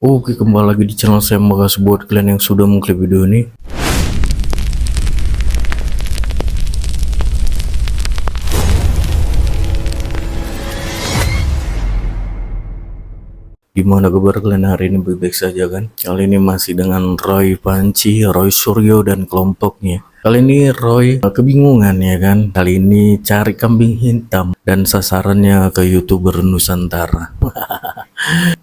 Oke, kembali lagi di channel saya. Makasih buat kalian yang sudah mengklik video ini. Gimana kabar kalian hari ini? Baik-baik saja kan? Kali ini masih dengan Roy Panci, Roy Suryo dan kelompoknya. Kali ini Roy kebingungan ya kan? Kali ini cari kambing hitam dan sasarannya ke YouTuber Nusantara.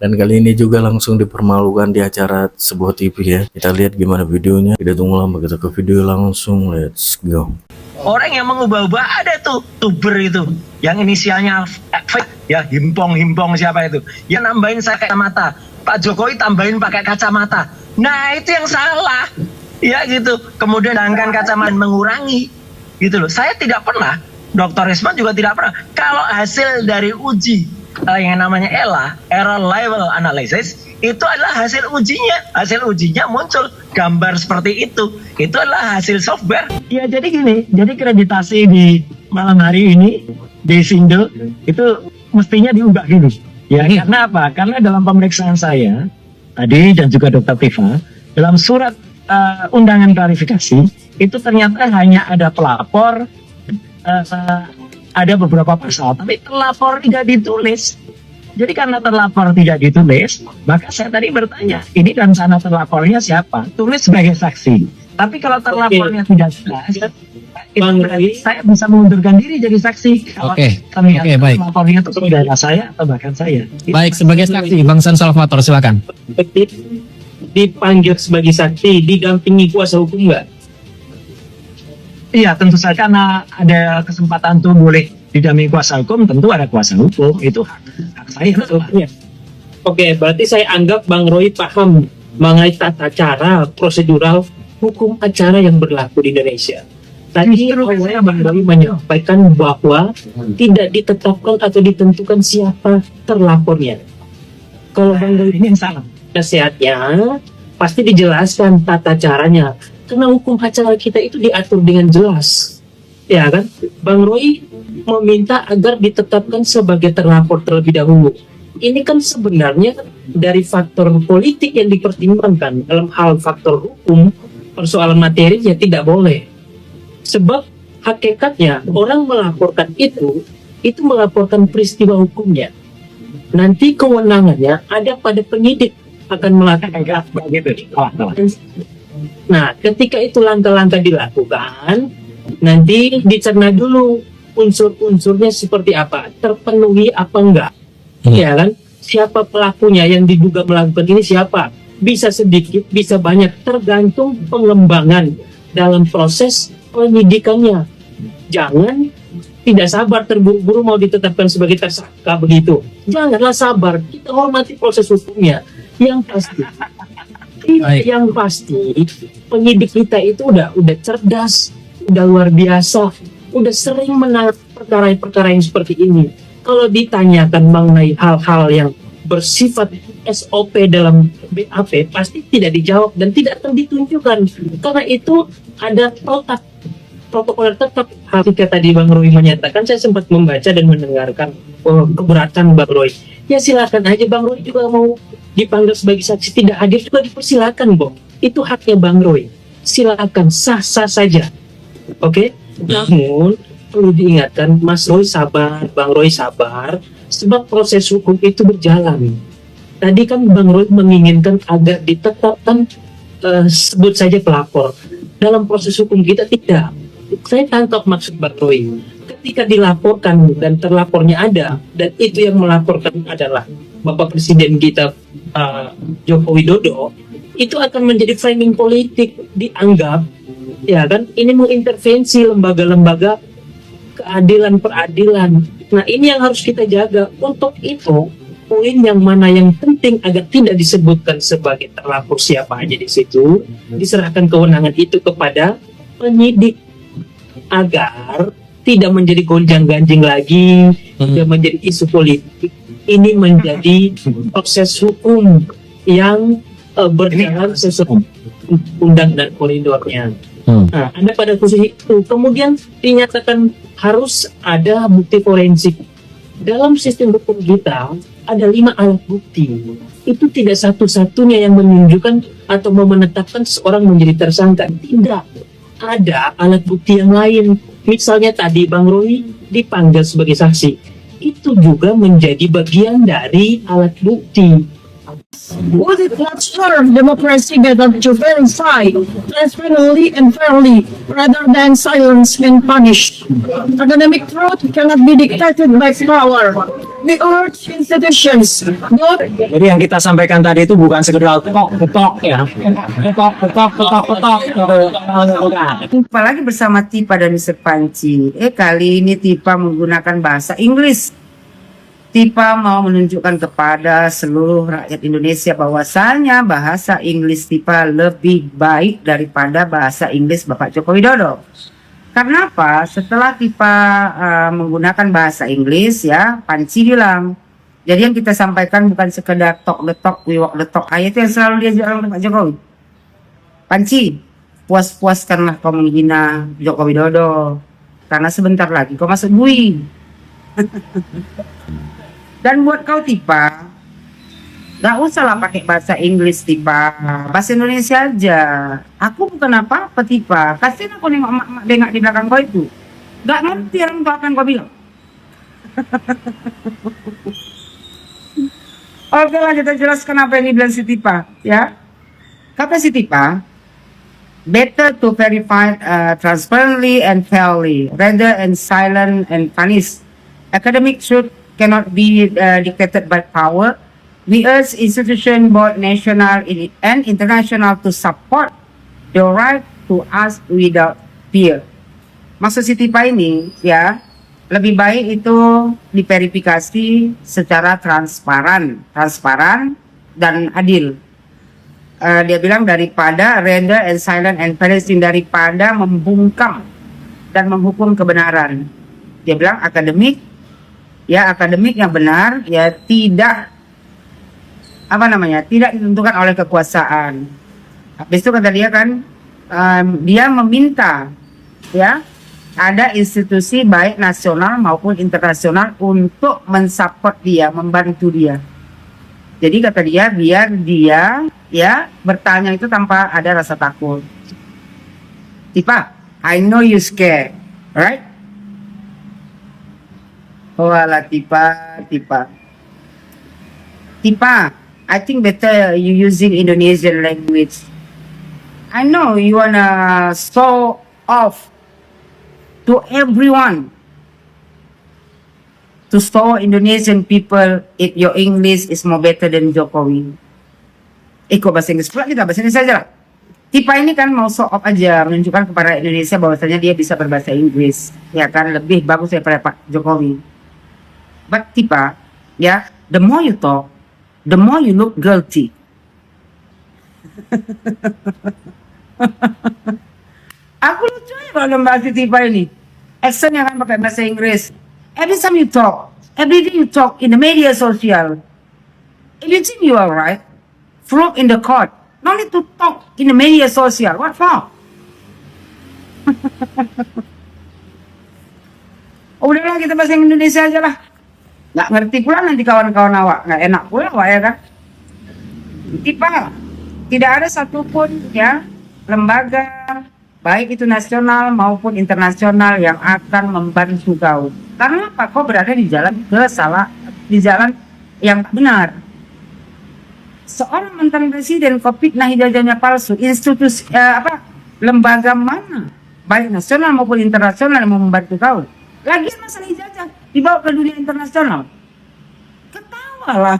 Dan kali ini juga langsung dipermalukan di acara sebuah TV ya. Kita lihat gimana videonya. Tidak tunggu lama, kita ke video langsung. Let's go. Orang yang mengubah-ubah ada tuh tuber itu yang inisialnya ya, himpong siapa itu yang nambahin saya kacamata, Pak Jokowi tambahin pakai kacamata. Nah itu yang salah ya gitu. Kemudian sedangkan kacamata mengurangi gitu loh. Saya tidak pernah, Dr. Risman juga tidak pernah, kalau hasil dari uji yang namanya error level analysis itu adalah hasil ujinya muncul gambar seperti itu adalah hasil software. Ya jadi gini, jadi kreditasi di malam hari ini di Sindo itu mestinya diubah gini ya. Karena apa? Karena dalam pemeriksaan saya tadi dan juga Dr. Priva dalam surat undangan klarifikasi itu ternyata hanya ada pelapor, ada beberapa pasal, tapi terlapor tidak ditulis. Jadi karena terlapor tidak ditulis, maka saya tadi bertanya, ini dan sana terlapornya siapa? Tulis sebagai saksi. Tapi kalau terlapornya tidak jelas, itu berarti saya bisa mengundurkan diri jadi saksi. Ternyata baik. Terlapornya itu saudara saya atau bahkan saya. Baik, sebagai saksi, Bang San Salvator, silakan. Dipanggil sebagai saksi, didampingi kuasa hukum nggak? Iya, tentu saja karena ada kesempatan tuh boleh didampingi kuasa hukum, tentu ada kuasa hukum, itu hak saya. Ya. Oke, berarti saya anggap Bang Roy paham mengenai tata cara prosedural hukum acara yang berlaku di Indonesia. Tadi awalnya Bang Roy menyampaikan bahwa tidak ditetapkan atau ditentukan siapa terlapornya. Kalau Bang Roy Ini yang salah. nasihatnya pasti dijelaskan tata caranya, karena hukum acara kita itu diatur dengan jelas, ya kan? Bang Roy meminta agar ditetapkan sebagai terlapor terlebih dahulu. Ini kan sebenarnya dari faktor politik yang dipertimbangkan dalam hal faktor hukum, persoalan materinya tidak boleh. Sebab hakikatnya orang melaporkan itu melaporkan peristiwa hukumnya. Nanti kewenangannya ada pada penyidik akan melakukan Begitu. Nah, ketika itu langkah-langkah dilakukan, nanti dicerna dulu unsur-unsurnya seperti apa, terpenuhi apa enggak, ya kan? Siapa pelakunya yang diduga melakukan ini siapa? Bisa sedikit, bisa banyak, tergantung pengembangan dalam proses penyidikannya. Jangan tidak sabar terburu-buru mau ditetapkan sebagai tersangka begitu. Janganlah sabar, kita hormati proses hukumnya. Yang pasti penyidik kita itu udah cerdas, udah luar biasa, udah sering menangani perkara-perkara yang seperti ini. Kalau ditanyakan mengenai hal-hal yang bersifat SOP dalam BAP pasti tidak dijawab dan tidak akan ditunjukkan, karena itu ada protokol tetap. Ketika tadi Bang Roy menyatakan, saya sempat membaca dan mendengarkan keberatan Bang Roy. Ya silakan aja, Bang Roy juga mau dipanggil sebagai saksi tidak hadir juga dipersilakan, Bang. Itu haknya Bang Roy. Silakan, sah-sah saja. Oke? Namun perlu diingatkan, Mas Roy sabar, Bang Roy sabar, sebab proses hukum itu berjalan. Tadi kan Bang Roy menginginkan agar ditetapkan sebut saja pelapor. Dalam proses hukum kita tidak. Saya tangkap maksud Bang Roy. Ketika dilaporkan dan terlapornya ada, dan itu yang melaporkan adalah Bapak Presiden kita Joko Widodo, itu akan menjadi framing politik, dianggap ya kan ini mengintervensi lembaga-lembaga keadilan peradilan. Nah ini yang harus kita jaga. Untuk itu poin yang mana yang penting agar tidak disebutkan sebagai terlapor siapa aja di situ, diserahkan kewenangan itu kepada penyidik agar tidak menjadi gonjang-ganjing lagi, tidak menjadi isu politik. Ini menjadi proses hukum yang berjalan sesuai undang dan koridornya. Nah, Anda pada posisi itu kemudian dinyatakan harus ada bukti forensik. dalam sistem hukum kita ada 5 alat bukti. Itu tidak satu-satunya yang menunjukkan atau mau menetapkan seseorang menjadi tersangka. Tidak. Ada alat bukti yang lain. Misalnya tadi Bang Roy dipanggil sebagai saksi. Itu juga menjadi bagian dari alat bukti. Would it not serve democracy better to verify transparently and fairly rather than silence and punish? Academic truth cannot be dictated by power. We urge institutions, both Jadi yang kita sampaikan tadi itu bukan sekedar ketok ya. Ketok. Apalagi bersama Tipa dan Mr. Panci. Kali ini Tipa menggunakan bahasa Inggris. Tipa mau menunjukkan kepada seluruh rakyat Indonesia bahwasanya bahasa Inggris Tipa lebih baik daripada bahasa Inggris Bapak Joko Widodo. Karena apa? Setelah Tipa menggunakan bahasa Inggris, ya, Panci bilang, jadi yang kita sampaikan bukan sekedar talk the talk, we walk the talk. Itu yang selalu diajar oleh Pak Jokowi. Panci, puas-puaskanlah kau menghina Joko Widodo, karena sebentar lagi kau masuk bui. Dan buat kau Tipa, gak usahlah pakai bahasa Inggris Tipa, bahasa Indonesia aja. Aku bukan apa-apa Tipa, kasihan aku nengok mak-mak bengak di belakang kau itu. Gak ngerti yang kau akan kau bilang. Oke lah, kita jelaskan apa yang dibilang si Tipa, ya. Kata si Tipa, better to verify transparently and fairly, rather than silent and punish. Academic truth cannot be dictated by power. We urge institution, both national and international, to support the right to ask without fear. Maksud si Tipa ini, ya, lebih baik itu diverifikasi secara transparan dan adil. Dia bilang daripada rather and silent and punishing, daripada membungkam dan menghukum kebenaran. Dia bilang akademik yang benar, ya, tidak tidak ditentukan oleh kekuasaan. Habis itu kata dia kan, dia meminta, ya, ada institusi baik nasional maupun internasional untuk mensupport dia, membantu dia. Jadi kata dia, biar dia, ya, bertanya itu tanpa ada rasa takut. Tipa, I know you scared, right? Walah Tipa, I think better you using Indonesian language. I know you wanna show off to everyone, to show Indonesian people if your English is more better than Jokowi. Kok bahasa Inggris pula, kita bahasa Indonesia aja lah. Tipa ini kan mau show off aja, menunjukkan kepada Indonesia bahwasanya dia bisa berbahasa Inggris, ya kan, lebih bagus daripada Pak Jokowi. But Tipa, ya, the more you talk, the more you look guilty. Aku lucu ya kalau membahas Tipa ini. Accent yang kan pakai bahasa Inggris. Every time you talk, every day you talk in the media social. If you think you are right, prove in the court. No need to talk in the media social. What for? Udahlah, kita bahasa Indonesia aja lah. Nggak ngerti pula nanti kawan-kawan awak, nggak enak pula awak, ya kan. Tipa, tidak ada satupun, ya, lembaga baik itu nasional maupun internasional yang akan membantu kau. Karena apa? Kau berada di jalan di jalan yang benar. Seorang mantan presiden kau fitnah ijazahnya palsu, institusi lembaga mana baik nasional maupun internasional yang mau membantu kau? Lagian masalah ijazah dibawa ke dunia internasional. Ketawalah.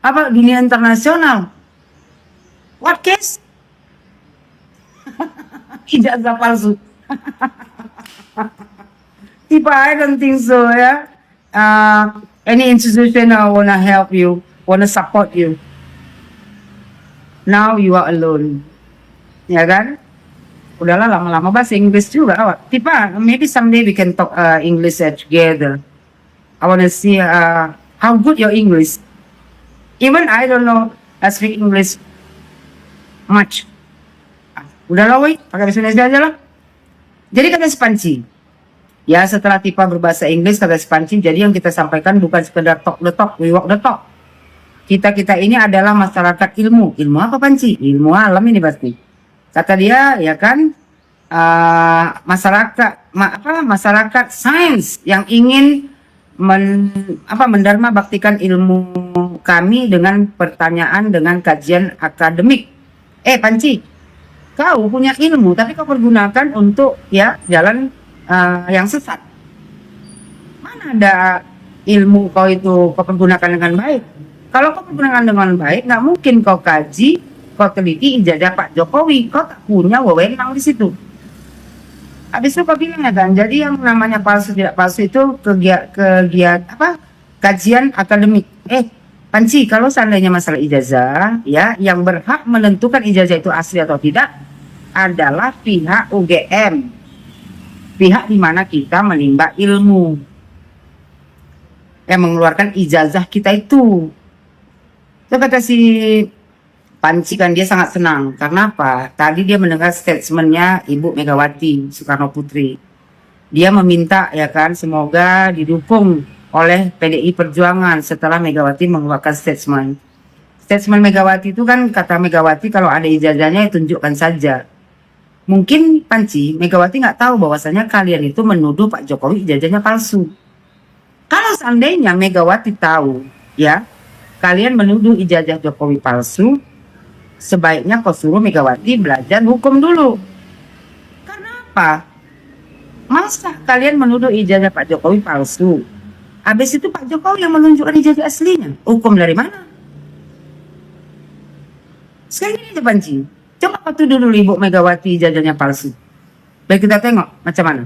Apa dunia internasional? What case? Ijazah palsu. Tipa, I don't think so, ya. Any institution wanna help you, wanna support you. Now you are alone. Ya kan? Udahlah, lama-lama bahasa Inggris juga awak. Tipa, maybe someday we can talk English together. I wanna see how good your English. Even I don't know speak English much. Udahlah, woi, pakai bahasa Indonesia aja lah. Jadi kata si Panci, Ya, setelah Tipa berbahasa Inggris, kata si Panci, jadi yang kita sampaikan bukan sekedar talk the talk, we walk the talk. Kita ini adalah masyarakat ilmu. Ilmu apa, Panci? Ilmu alam ini pasti. Kata dia, ya kan, masyarakat sains yang ingin mendharma baktikan ilmu kami dengan pertanyaan, dengan kajian akademik. Panci, kau punya ilmu, tapi kau pergunakan untuk ya jalan yang sesat. Mana ada ilmu kau itu kau pergunakan dengan baik? Kalau kau pergunakan dengan baik, nggak mungkin kau kaji, kau teliti ijazah Pak Jokowi. Kau tak punya wewenang di situ. Habis itu kau bilang ya kan, jadi yang namanya palsu tidak palsu itu kajian akademik. Panci, kalau seandainya masalah ijazah, ya yang berhak menentukan ijazah itu asli atau tidak adalah pihak UGM, pihak di mana kita menimba ilmu, yang mengeluarkan ijazah kita itu. Itu kata si Panci kan, dia sangat senang. Karena apa? Tadi dia mendengar statementnya Ibu Megawati Soekarno Putri. Dia meminta ya kan, semoga didukung oleh PDI Perjuangan setelah Megawati mengeluarkan statement. Statement Megawati itu kan, kata Megawati, kalau ada ijazahnya tunjukkan saja. Mungkin Panci, Megawati nggak tahu bahwasanya kalian itu menuduh Pak Jokowi ijazahnya palsu. Kalau seandainya Megawati tahu, ya, kalian menuduh ijazah Jokowi palsu, sebaiknya kau suruh Megawati belajar hukum dulu. Karena apa? Masa kalian menuduh ijazah Pak Jokowi palsu? Habis itu Pak Jokowi yang menunjukkan ijazah aslinya. Hukum dari mana? Sekarang ini aja Panci. Coba kau tuduh dulu Ibu Megawati ijazahnya palsu. Baik, kita tengok macam mana.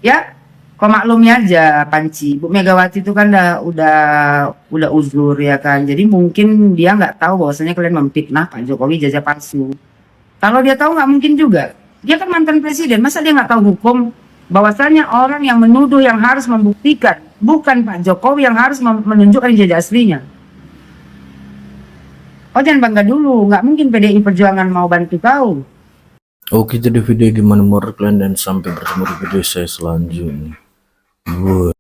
Ya, kau maklumi aja Panci. Bu Megawati itu kan udah uzur ya kan. Jadi mungkin dia nggak tahu bahwasanya kalian memfitnah Pak Jokowi ijazah palsu. Kalau dia tahu nggak mungkin juga. Dia kan mantan presiden. Masa dia nggak tahu hukum? Bahwasanya orang yang menuduh yang harus membuktikan, bukan Pak Jokowi yang harus menunjukkan ijazah aslinya. Oh, jangan bangga dulu. Nggak mungkin PDI Perjuangan mau bantu kau. Oke, jadi video gimana menurut kalian, dan sampai bertemu di video saya selanjutnya.